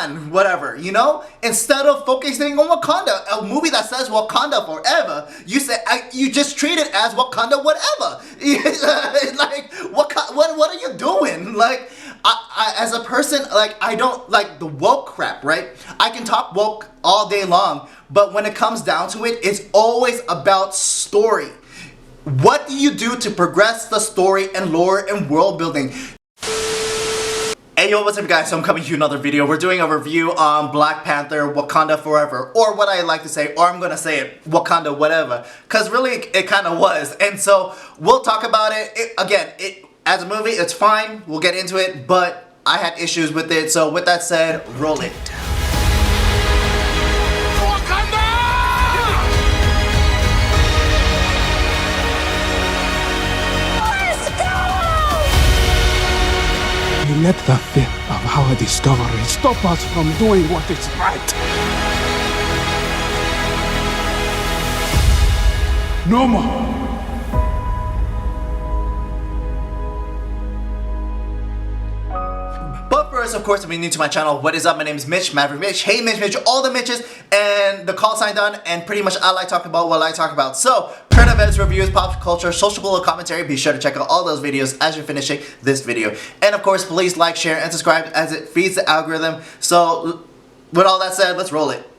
on, whatever, you know? Instead of focusing on Wakanda, a movie that says Wakanda forever, you just treat it as Wakanda whatever. Like, what are you doing? Like, I as a person, like, I don't like the woke crap, right? I can talk woke all day long, but when it comes down to it, it's always about story. What do you do to progress the story and lore and world building? Hey yo, what's up guys? So I'm coming to you another video. We're doing a review on Black Panther Wakanda Forever, or what I like to say, or I'm gonna say it, Wakanda whatever, because really it kind of was. And so we'll talk about it. Again, as a movie, it's fine, we'll get into it, but I had issues with it. So with that said, roll it. Let the fear of our discovery stop us from doing what is right. No more. But first, of course, if you're new to my channel, what is up? My name is Mitch, Maverick Mitch. Hey Mitch, all the Mitches, and the call sign done, and pretty much I like talking about what I like talk about. So, current events, reviews, pop culture, social political commentary, be sure to check out all those videos as you're finishing this video. And of course, please like, share, and subscribe as it feeds the algorithm. So, with all that said, let's roll it.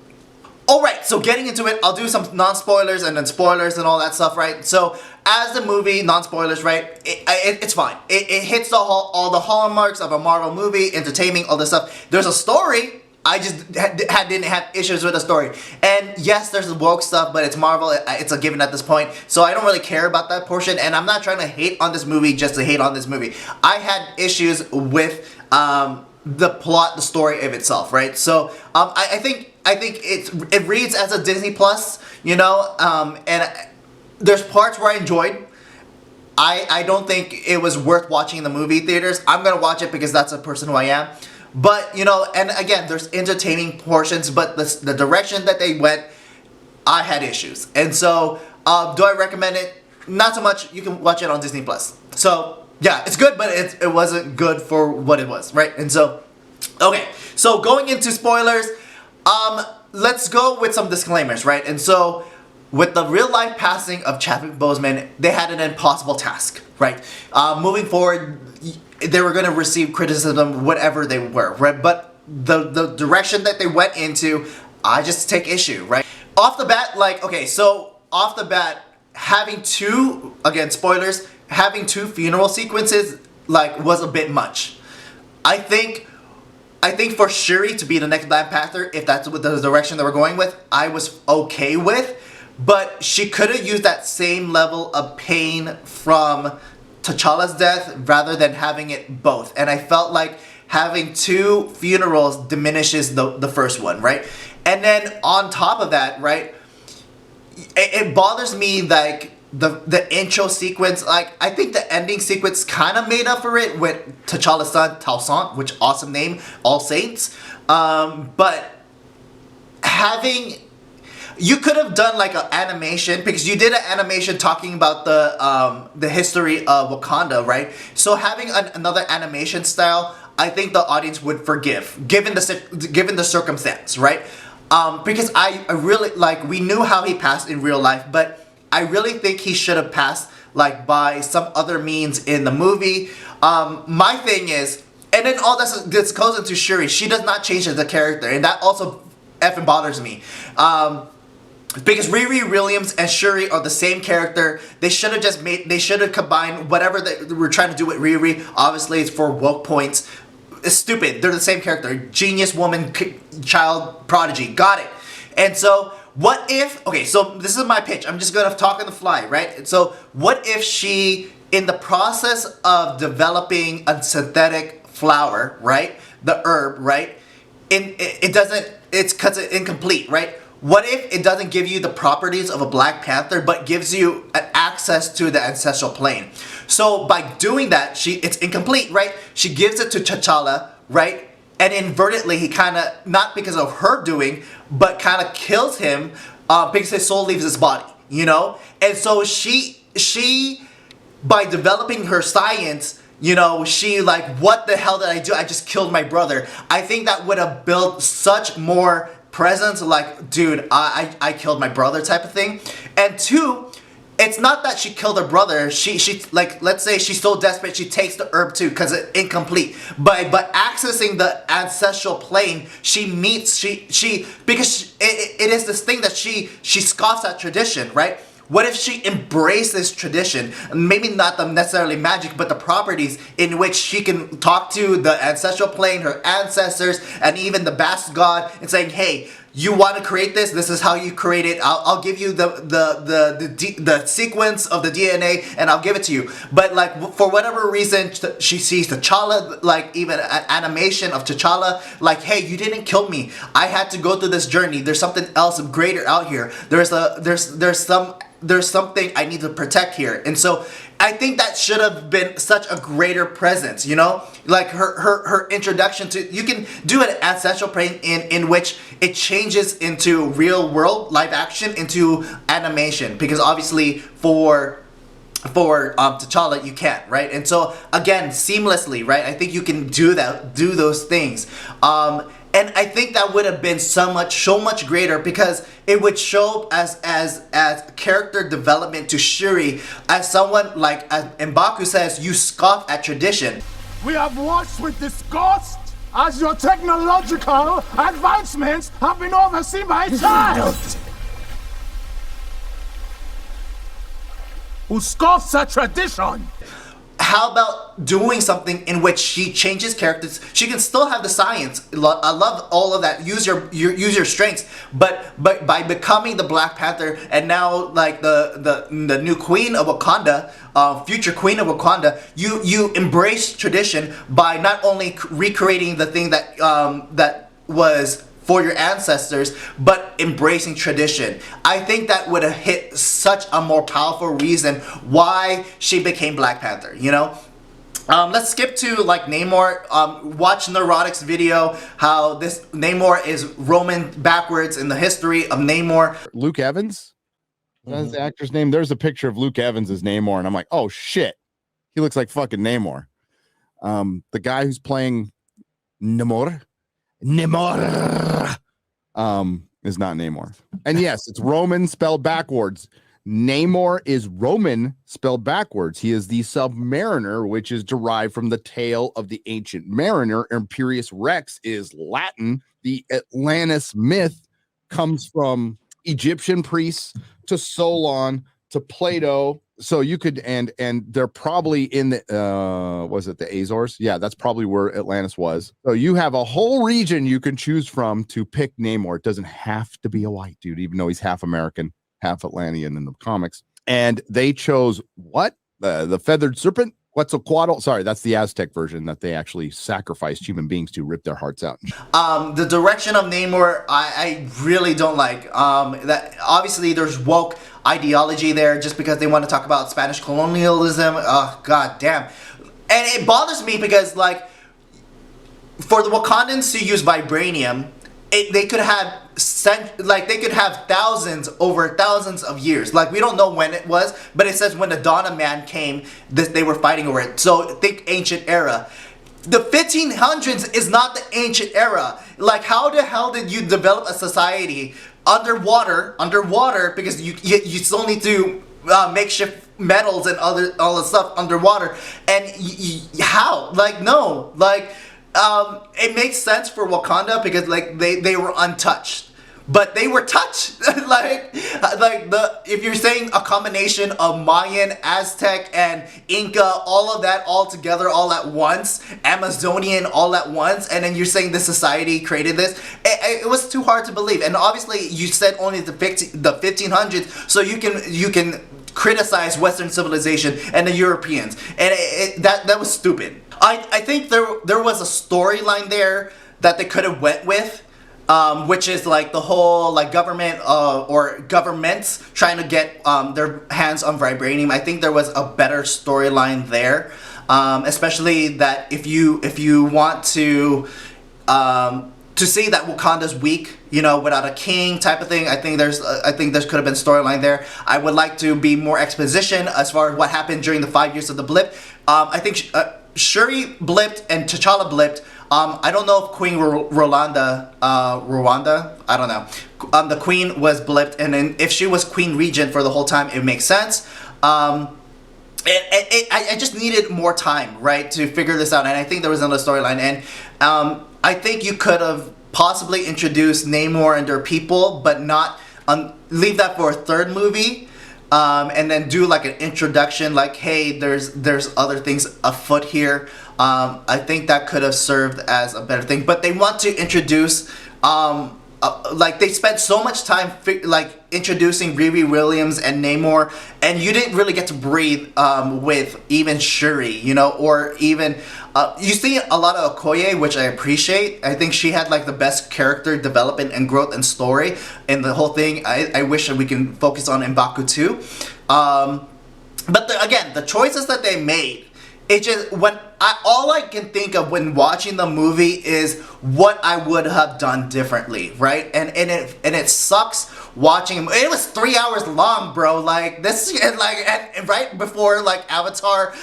Alright, so getting into it, I'll do some non-spoilers and then spoilers and all that stuff, right? So, as the movie, non-spoilers, right, it's fine. It hits all the hallmarks of a Marvel movie, entertaining, all this stuff. There's a story, I just didn't have issues with the story. And yes, there's the woke stuff, but it's Marvel, it's a given at this point. So I don't really care about that portion, and I'm not trying to hate on this movie just to hate on this movie. I had issues with the plot, the story of itself, right? So I think it reads as a Disney Plus, you know, and there's parts where I enjoyed. I don't think it was worth watching in the movie theaters. I'm gonna watch it because that's a person who I am. But, you know, and again, there's entertaining portions, but the direction that they went, I had issues. And so, do I recommend it? Not so much. You can watch it on Disney Plus. So, yeah, it's good, but it wasn't good for what it was, right? And so, okay. So, going into spoilers, let's go with some disclaimers, right? And so, with the real-life passing of Chadwick Boseman, they had an impossible task, right? Moving forward, they were going to receive criticism, whatever they were, right? But the direction that they went into, I just take issue, right? Off the bat, like, okay, so off the bat, having two, again, spoilers, having two funeral sequences, like, was a bit much. I think for Shuri to be the next Black Panther, if that's what the direction they were going with, I was okay with. But she could have used that same level of pain from T'Challa's death rather than having it both. And I felt like having two funerals diminishes the first one, right? And then on top of that, right, it bothers me like the intro sequence. Like, I think the ending sequence kind of made up for it with T'Challa's son, Talsant, which awesome name, All Saints. But having... You could have done like an animation, because you did an animation talking about the history of Wakanda, right? So having another animation style, I think the audience would forgive, given the circumstance, right? Because I really, like, we knew how he passed in real life, but I really think he should have passed like by some other means in the movie. My thing is, and then all this goes into Shuri. She does not change as a character, and that also effing bothers me. Because Riri Williams and Shuri are the same character. They should have combined whatever they were trying to do with Riri. Obviously, it's for woke points. It's stupid. They're the same character. Genius woman, child, prodigy. Got it. And so, what if... Okay, so this is my pitch. I'm just going to talk on the fly, right? So, what if she, in the process of developing a synthetic flower, right? The herb, right? It's because it's incomplete, right? What if it doesn't give you the properties of a Black Panther, but gives you an access to the ancestral plane? So by doing that, it's incomplete, right? She gives it to T'Challa, right? And inadvertently, he kind of, not because of her doing, but kind of kills him because his soul leaves his body, you know? And so she, by developing her science, you know, she like, what the hell did I do? I just killed my brother. I think that would have built such more presence, like, dude, I killed my brother type of thing. And two, it's not that she killed her brother. She like, let's say she's so desperate she takes the herb too because it's incomplete. But accessing the ancestral plane, she meets because it is this thing that she scoffs at tradition, right? What if she embraced this tradition? Maybe not the necessarily magic, but the properties in which she can talk to the ancestral plane, her ancestors, and even the Basque god, and saying, "Hey, you want to create this? This is how you create it. I'll give you the sequence of the DNA, and I'll give it to you." But like, for whatever reason, she sees T'Challa, like even an animation of T'Challa, like, "Hey, you didn't kill me. I had to go through this journey. There's something else greater out here. There's something I need to protect here." And so I think that should have been such a greater presence, you know? Like her introduction to, you can do an ancestral plane in which it changes into real world live action into animation, because obviously for T'Challa you can't, right? And so again, seamlessly, right? I think you can do those things. And I think that would have been so much greater, because it would show as character development to Shuri, as someone like, as M'Baku says, you scoff at tradition. We have watched with disgust as your technological advancements have been overseen by a child who scoffs at tradition. How about doing something in which she changes characters? She can still have the science. I love all of that. Use your strengths, but by becoming the Black Panther, and now like the new Queen of Wakanda, future Queen of Wakanda, you embrace tradition by not only recreating the thing that that was for your ancestors, but embracing tradition. I think that would have hit such a more powerful reason why she became Black Panther, you know? Let's skip to like Namor. Watch Nerdrotic's video, how this Namor is Roman backwards in the history of Namor. Luke Evans? That's the actor's name. There's a picture of Luke Evans as Namor, and I'm like, oh shit. He looks like fucking Namor. The guy who's playing Namor is not Namor. And yes, it's Roman spelled backwards. Namor is Roman spelled backwards. He is the Submariner, which is derived from the tale of the ancient mariner. Imperius Rex is Latin. The Atlantis myth comes from Egyptian priests to Solon to Plato. So you could, and they're probably in the was it the Azores? Yeah, that's probably where Atlantis was. So you have a whole region you can choose from to pick Namor. It doesn't have to be a white dude, even though he's half American, half Atlantean in the comics. And they chose what? The feathered serpent? Quetzalcoatl? Sorry, that's the Aztec version that they actually sacrificed human beings to rip their hearts out. The direction of Namor, I really don't like. That obviously there's woke ideology there, just because they want to talk about Spanish colonialism. God damn. And it bothers me because, like, for the Wakandans to use vibranium, they could have thousands of years. Like, we don't know when it was, but it says when the dawn of man came, they were fighting over it. So think ancient era. The 1500s is not the ancient era. Like, how the hell did you develop a society underwater, because you still need to makeshift metals and all this stuff underwater, and how? Like, no, like, it makes sense for Wakanda because like they were untouched, but they were touched. like if you're saying a combination of Mayan, Aztec, and Inca, all of that all together all at once, Amazonian all at once, and then you're saying the society created this, it was too hard to believe. And obviously you said only the 1500s, so you can criticize Western civilization and the Europeans, and that was stupid. I think there was a storyline there that they could have went with, which is like the whole like government or governments trying to get their hands on vibranium. I think there was a better storyline there, especially that if you want to see that Wakanda's weak, you know, without a king type of thing. I think there could have been storyline there. I would like to be more exposition as far as what happened during the 5 years of the blip. I think Shuri blipped and T'Challa blipped. I don't know if Queen Rwanda, I don't know. The Queen was blipped, and then if she was Queen Regent for the whole time, it makes sense. I just needed more time, right, to figure this out, and I think there was another storyline, and I think you could have possibly introduced Namor and their people, but not leave that for a third movie. And then do like an introduction, like, hey, there's other things afoot here. I think that could have served as a better thing. But they want to introduce, like, they spent so much time like introducing Riri Williams and Namor, and you didn't really get to breathe with even Shuri, you know, or even you see a lot of Okoye, which I appreciate. I think she had like the best character development and growth and story in the whole thing. I wish that we can focus on M'Baku too. But again, the choices that they made, it just, all I can think of when watching the movie is what I would have done differently, right? And it sucks watching him. It was 3 hours long, bro. Like this, and right before like Avatar,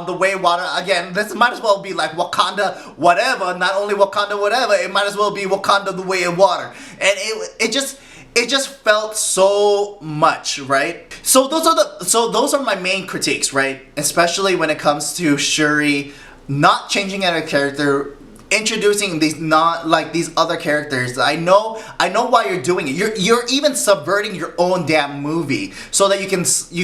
The Way of Water. Again, this might as well be like Wakanda, whatever. Not only Wakanda, whatever. It might as well be Wakanda, The Way of Water. And it just felt so much, right? So those are my main critiques, right? Especially when it comes to Shuri not changing out of character, introducing these other characters. I know why you're doing it. You're even subverting your own damn movie so that you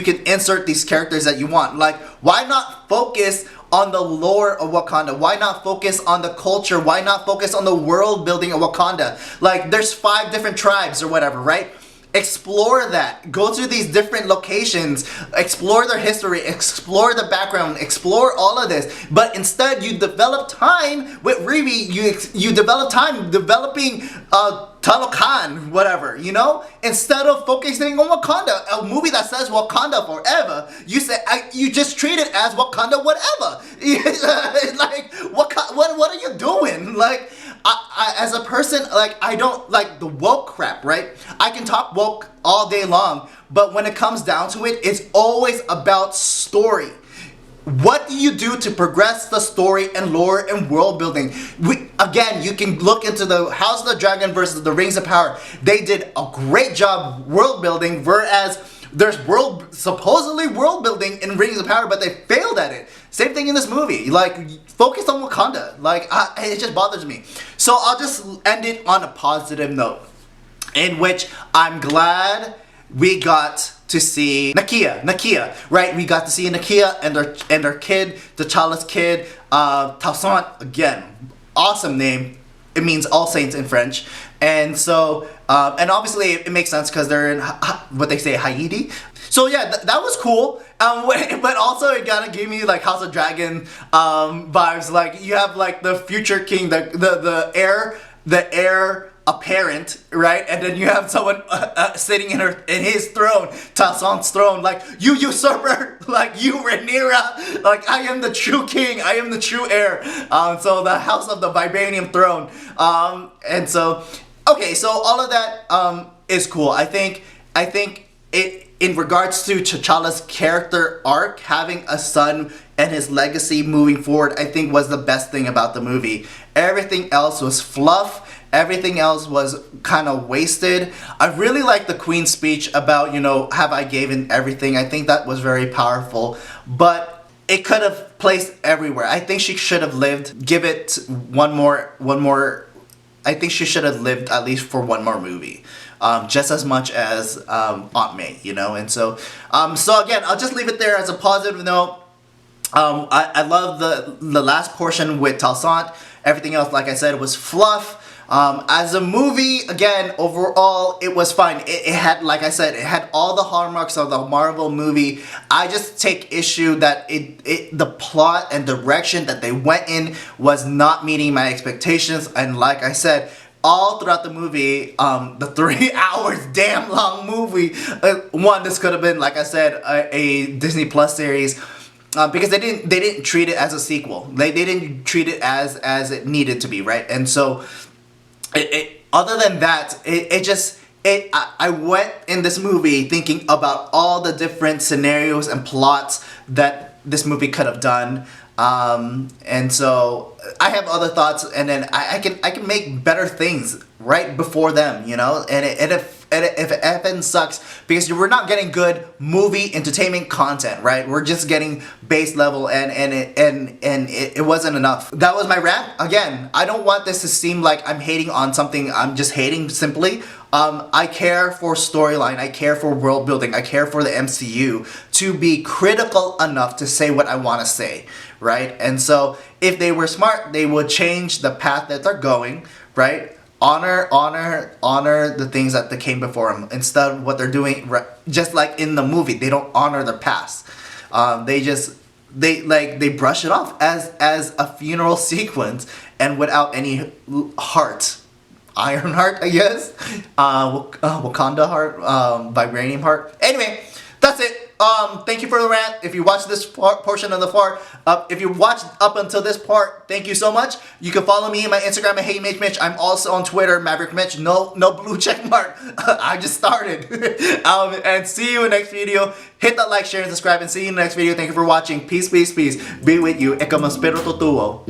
can insert these characters that you want. Like, why not focus on the lore of Wakanda? Why not focus on the culture? Why not focus on the world building of Wakanda? Like, there's 5 different tribes or whatever, right? Explore that. Go to these different locations. Explore their history. Explore the background. Explore all of this. But instead, you develop time with Riri. You develop time developing Talokan, whatever, you know? Instead of focusing on Wakanda, a movie that says Wakanda forever, you just treat it as Wakanda whatever. Like, what are you doing? Like, I as a person, like, I don't like the woke crap, right? I can talk woke all day long, but when it comes down to it, it's always about story. What do you do to progress the story and lore and world building? Again, you can look into the House of the Dragon versus the Rings of Power. They did a great job world building, whereas there's supposedly world building in Rings of Power, but they failed at it. Same thing in this movie. Like, focus on Wakanda. Like, it just bothers me. So I'll just end it on a positive note, in which I'm glad we got to see Nakia, right? We got to see Nakia and their kid, T'Challa's kid, Toussaint, again, awesome name. It means all saints in French. And so, and obviously it makes sense because they're in what they say, Haiti. So yeah, that was cool. But also it gotta give me like House of Dragon vibes. Like, you have like the future king, the heir apparent, right? And then you have someone sitting in his throne, Toussaint's throne, like, you usurper, like, you Rhaenyra, like, I am the true king, I am the true heir. So the House of the Vibranium throne. And so, okay, so all of that is cool. I think it, in regards to T'Challa's character arc, having a son and his legacy moving forward, I think was the best thing about the movie. Everything else was fluff. Everything else was kind of wasted. I really like the Queen's speech about, you know, have I given everything. I think that was very powerful, but it could have placed everywhere. I think she should have lived, give it one more, I think she should have lived at least for one more movie. Just as much as Aunt May, you know? And so, so again, I'll just leave it there as a positive note. I love the last portion with Toussaint. Everything else, like I said, was fluff. As a movie, again, overall, it was fine. It had, like I said, it had all the hallmarks of the Marvel movie. I just take issue that the plot and direction that they went in was not meeting my expectations. And like I said, all throughout the movie, the 3 hours damn long movie, this could have been, like I said, a Disney Plus series. Because they didn't treat it as a sequel. They didn't treat it as it needed to be, right? And so, other than that, I went in this movie thinking about all the different scenarios and plots that this movie could have done. And so I have other thoughts, and then I can make better things right before them, you know. And if it effing sucks because we're not getting good movie entertainment content, right? We're just getting base level, and it wasn't enough. That was my rant. Again, I don't want this to seem like I'm hating on something. I'm just hating simply. I care for storyline, I care for world building, I care for the MCU to be critical enough to say what I want to say, right? And so if they were smart, they would change the path that they're going, right? Honor the things that they came before them instead of what they're doing. Just like in the movie, they don't honor their past. They brush it off as a funeral sequence and without any heart. Iron Heart, I guess. Wakanda Heart, Vibranium Heart. Anyway, that's it. Thank you for the rant. If you watched this portion of the part, if you watched up until this part, thank you so much. You can follow me on my Instagram at Hey Mitch Mitch. I'm also on Twitter, Maverick Mitch. No blue check mark. I just started. And see you in the next video. Hit that like, share, and subscribe. And see you in the next video. Thank you for watching. Peace, peace, peace. Be with you. E como espero tuo.